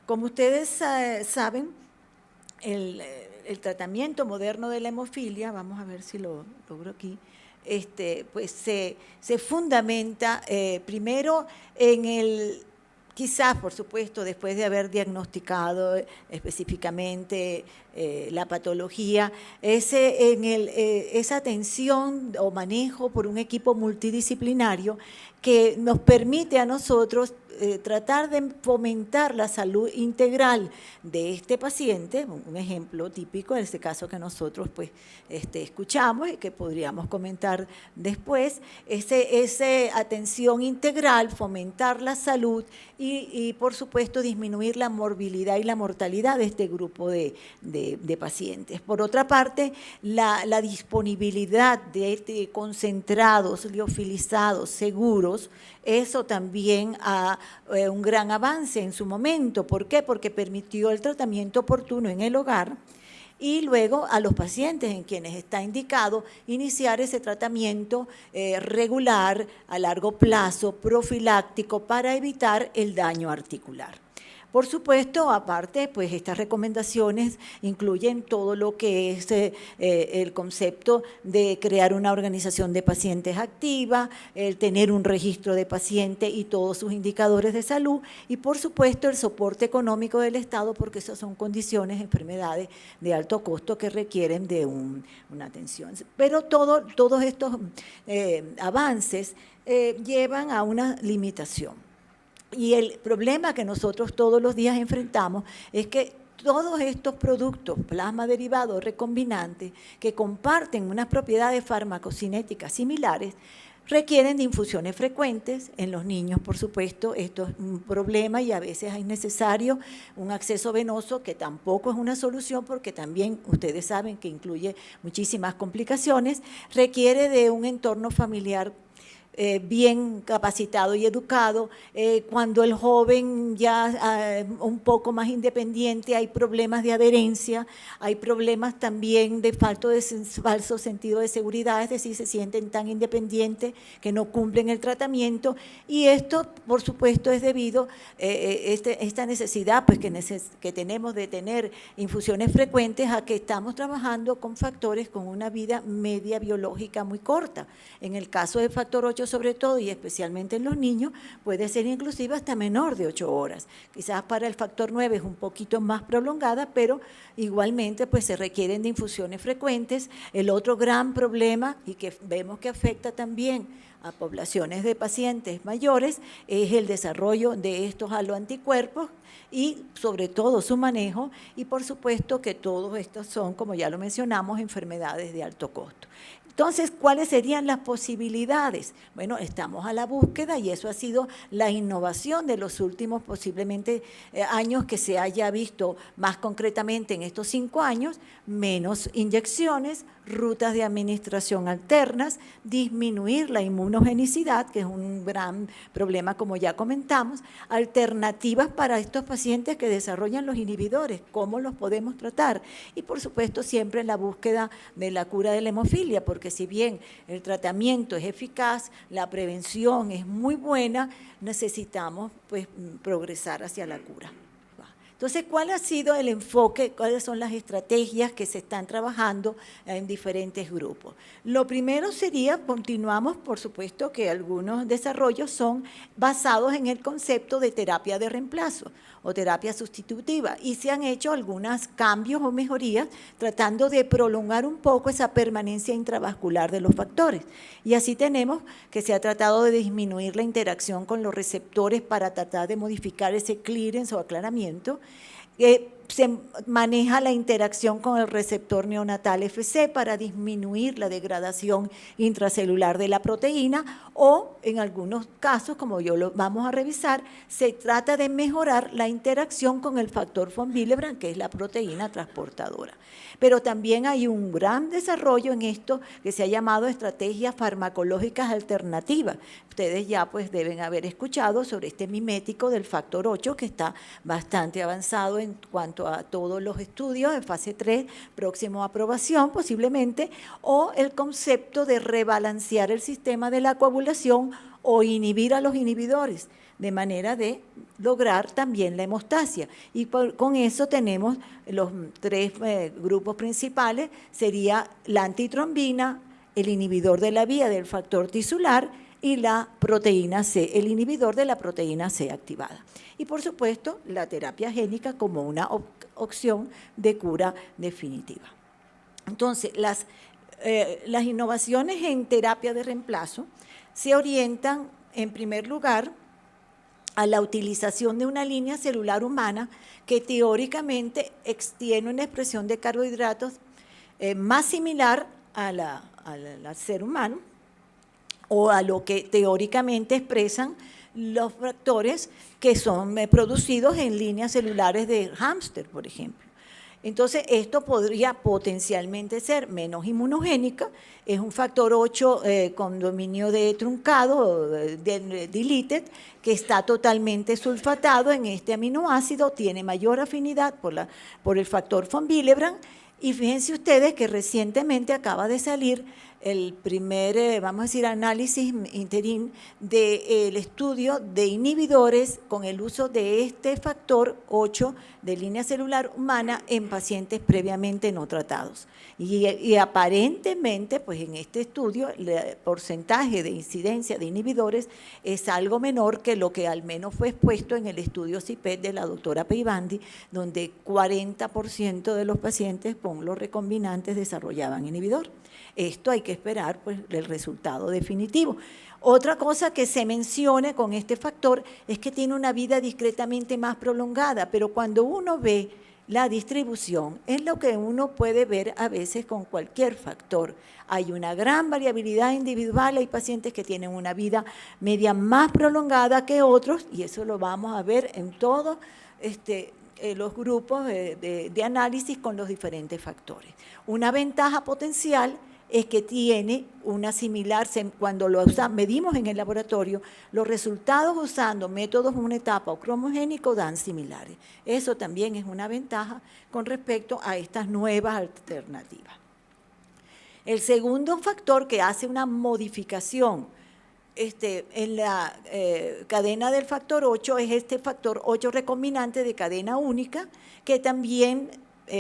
Como ustedes saben, el tratamiento moderno de la hemofilia, vamos a ver si lo logro aquí, pues se fundamenta primero en quizás, por supuesto, después de haber diagnosticado específicamente la patología, esa atención o manejo por un equipo multidisciplinario que nos permite a nosotros tratar de fomentar la salud integral de este paciente. Un ejemplo típico es este caso que nosotros pues, escuchamos y que podríamos comentar después, esa atención integral, fomentar la salud y por supuesto disminuir la morbilidad y la mortalidad de este grupo de pacientes. Por otra parte, la disponibilidad de concentrados, liofilizados, seguros, eso también un gran avance en su momento. ¿Por qué? Porque permitió el tratamiento oportuno en el hogar y luego a los pacientes en quienes está indicado iniciar ese tratamiento regular a largo plazo, profiláctico, para evitar el daño articular. Por supuesto, aparte, pues estas recomendaciones incluyen todo lo que es el concepto de crear una organización de pacientes activa, el tener un registro de paciente y todos sus indicadores de salud y, por supuesto, el soporte económico del Estado, porque esas son condiciones, enfermedades de alto costo que requieren de una atención. Pero todos estos avances llevan a una limitación. Y el problema que nosotros todos los días enfrentamos es que todos estos productos, plasma derivado, recombinantes, que comparten unas propiedades farmacocinéticas similares, requieren de infusiones frecuentes. En los niños, por supuesto, esto es un problema y a veces es necesario un acceso venoso, que tampoco es una solución porque también ustedes saben que incluye muchísimas complicaciones, requiere de un entorno familiar bien capacitado y educado. Cuando el joven ya un poco más independiente, hay problemas de adherencia, hay problemas también de falso sentido de seguridad, es decir, se sienten tan independientes que no cumplen el tratamiento, y esto, por supuesto, es debido a esta necesidad pues, que tenemos de tener infusiones frecuentes, a que estamos trabajando con factores con una vida media biológica muy corta. En el caso del factor 8, sobre todo, y especialmente en los niños, puede ser inclusive hasta menor de 8 horas. Quizás para el factor 9 es un poquito más prolongada, pero igualmente pues se requieren de infusiones frecuentes. El otro gran problema, y que vemos que afecta también a poblaciones de pacientes mayores, es el desarrollo de estos haloanticuerpos y sobre todo su manejo, y por supuesto que todos estos son, como ya lo mencionamos, enfermedades de alto costo. Entonces, ¿cuáles serían las posibilidades? Bueno, estamos a la búsqueda y eso ha sido la innovación de los últimos posiblemente años, que se haya visto más concretamente en estos 5 años, menos inyecciones, rutas de administración alternas, disminuir la inmunogenicidad, que es un gran problema como ya comentamos, alternativas para estos pacientes que desarrollan los inhibidores, cómo los podemos tratar y por supuesto siempre en la búsqueda de la cura de la hemofilia, porque si bien el tratamiento es eficaz, la prevención es muy buena, necesitamos pues progresar hacia la cura. Entonces, ¿cuál ha sido el enfoque? ¿Cuáles son las estrategias que se están trabajando en diferentes grupos? Lo primero sería, continuamos, por supuesto, que algunos desarrollos son basados en el concepto de terapia de reemplazo o terapia sustitutiva, y se han hecho algunos cambios o mejorías tratando de prolongar un poco esa permanencia intravascular de los factores. Y así tenemos que se ha tratado de disminuir la interacción con los receptores para tratar de modificar ese clearance o aclaramiento. Se maneja la interacción con el receptor neonatal FC para disminuir la degradación intracelular de la proteína, o en algunos casos, como yo lo vamos a revisar, se trata de mejorar la interacción con el factor von Willebrand, que es la proteína transportadora. Pero también hay un gran desarrollo en esto que se ha llamado estrategias farmacológicas alternativas. Ustedes ya pues deben haber escuchado sobre este mimético del factor 8, que está bastante avanzado en cuanto a todos los estudios en fase 3, próximo a aprobación posiblemente, o el concepto de rebalancear el sistema de la coagulación o inhibir a los inhibidores de manera de lograr también la hemostasia. Y con eso tenemos los tres grupos principales, sería la antitrombina, el inhibidor de la vía del factor tisular y la proteína C, el inhibidor de la proteína C activada. Y por supuesto, la terapia génica como una opción de cura definitiva. Entonces, las innovaciones en terapia de reemplazo se orientan, en primer lugar, a la utilización de una línea celular humana que teóricamente tiene una expresión de carbohidratos más similar al ser humano, o a lo que teóricamente expresan los factores que son producidos en líneas celulares de hámster, por ejemplo. Entonces, esto podría potencialmente ser menos inmunogénica, es un factor 8 con dominio de truncado, deleted, que está totalmente sulfatado en este aminoácido, tiene mayor afinidad por el factor von Willebrand, y fíjense ustedes que recientemente acaba de salir el primer, vamos a decir, análisis interín del estudio de inhibidores con el uso de este factor 8 de línea celular humana en pacientes previamente no tratados. Y aparentemente, pues en este estudio, el porcentaje de incidencia de inhibidores es algo menor que lo que al menos fue expuesto en el estudio CIPET de la doctora Peibandi, donde 40% de los pacientes con los recombinantes desarrollaban inhibidor. Esto hay que esperar pues el resultado definitivo. Otra cosa que se menciona con este factor es que tiene una vida discretamente más prolongada, pero cuando uno ve la distribución, es lo que uno puede ver a veces con cualquier factor. Hay una gran variabilidad individual, hay pacientes que tienen una vida media más prolongada que otros, y eso lo vamos a ver en todos los grupos de análisis con los diferentes factores. Una ventaja potencial es que tiene una similar, cuando lo medimos en el laboratorio, los resultados usando métodos una etapa o cromogénico dan similares. Eso también es una ventaja con respecto a estas nuevas alternativas. El segundo factor que hace una modificación en la cadena del factor 8 es este factor 8 recombinante de cadena única, que también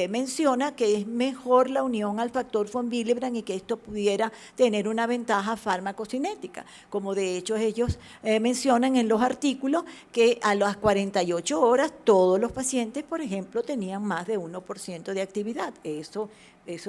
menciona que es mejor la unión al factor von Willebrand y que esto pudiera tener una ventaja farmacocinética, como de hecho ellos mencionan en los artículos que a las 48 horas todos los pacientes, por ejemplo, tenían más de 1% de actividad. Eso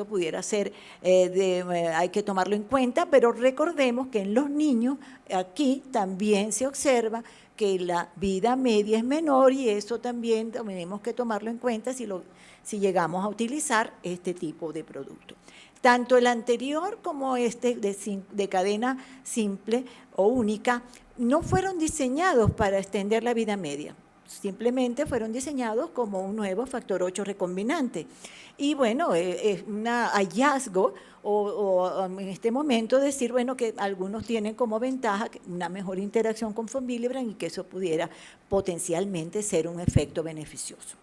pudiera ser, hay que tomarlo en cuenta, pero recordemos que en los niños aquí también se observa que la vida media es menor, y eso también tenemos que tomarlo en cuenta si llegamos a utilizar este tipo de producto. Tanto el anterior como de cadena simple o única no fueron diseñados para extender la vida media, simplemente fueron diseñados como un nuevo factor 8 recombinante. Y bueno, es un hallazgo o en este momento decir, bueno, que algunos tienen como ventaja una mejor interacción con von Willebrand y que eso pudiera potencialmente ser un efecto beneficioso.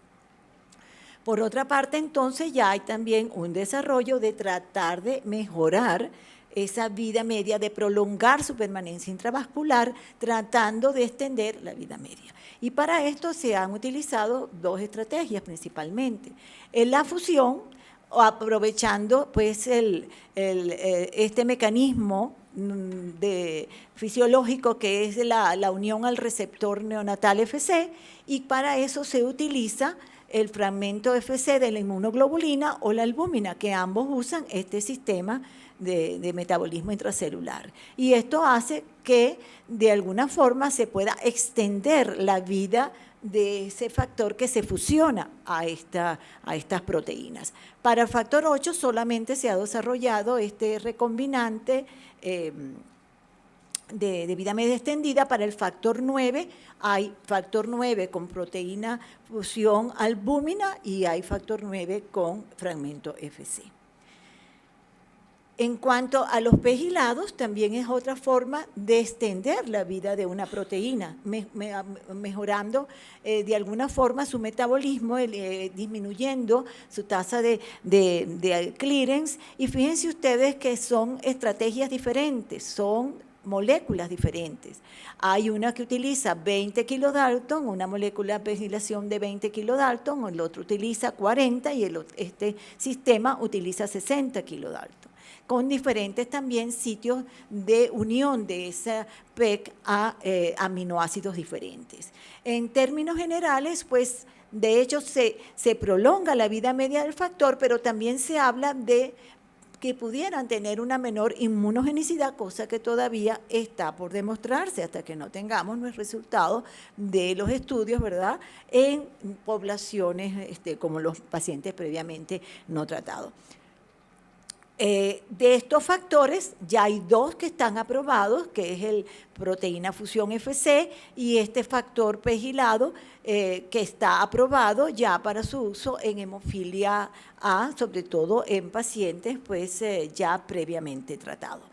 Por otra parte, entonces, ya hay también un desarrollo de tratar de mejorar esa vida media, de prolongar su permanencia intravascular, tratando de extender la vida media. Y para esto se han utilizado dos estrategias principalmente. En la fusión, aprovechando pues este mecanismo fisiológico que es la unión al receptor neonatal FC, y para eso se utiliza el fragmento FC de la inmunoglobulina o la albúmina, que ambos usan este sistema de metabolismo intracelular. Y esto hace que de alguna forma se pueda extender la vida de ese factor que se fusiona a estas proteínas. Para el factor 8 solamente se ha desarrollado este recombinante de vida media extendida. Para el factor 9 hay factor 9 con proteína fusión albúmina y hay factor 9 con fragmento FC. En cuanto a los pegilados, también es otra forma de extender la vida de una proteína, mejorando de alguna forma su metabolismo, disminuyendo su tasa de clearance. Y fíjense ustedes que son estrategias diferentes, son moléculas diferentes. Hay una que utiliza 20 kilodalton, una molécula de pegilación de 20 kilodalton, el otro utiliza 40 y este sistema utiliza 60 kilodalton, con diferentes también sitios de unión de esa PEC a aminoácidos diferentes. En términos generales, pues, de hecho, se prolonga la vida media del factor, pero también se habla de que pudieran tener una menor inmunogenicidad, cosa que todavía está por demostrarse hasta que no tengamos los resultados de los estudios, ¿verdad?, en poblaciones como los pacientes previamente no tratados. De estos factores ya hay dos que están aprobados, que es el proteína fusión FC y este factor pegilado que está aprobado ya para su uso en hemofilia A, sobre todo en pacientes pues ya previamente tratados.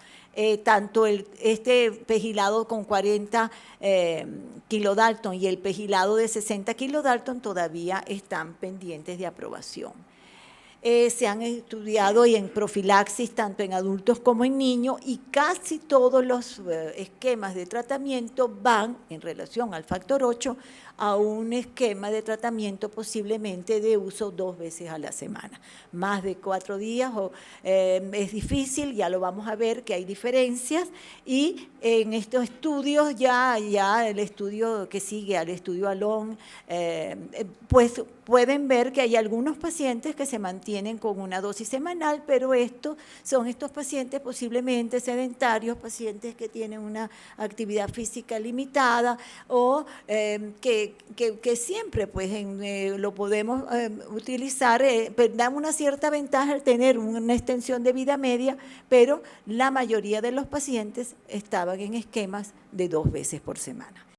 Tanto este pegilado con 40 kilodalton y el pegilado de 60 kilodalton todavía están pendientes de aprobación. Se han estudiado y en profilaxis tanto en adultos como en niños y casi todos los esquemas de tratamiento van en relación al factor 8 a un esquema de tratamiento posiblemente de uso 2 veces a la semana. Más de 4 días es difícil, ya lo vamos a ver que hay diferencias y en estos estudios ya el estudio que sigue al estudio ALON, pues pueden ver que hay algunos pacientes que se mantienen con una dosis semanal, pero estos pacientes posiblemente sedentarios, pacientes que tienen una actividad física limitada o que siempre pues lo podemos utilizar, da una cierta ventaja al tener una extensión de vida media, pero la mayoría de los pacientes estaban en esquemas de 2 veces por semana.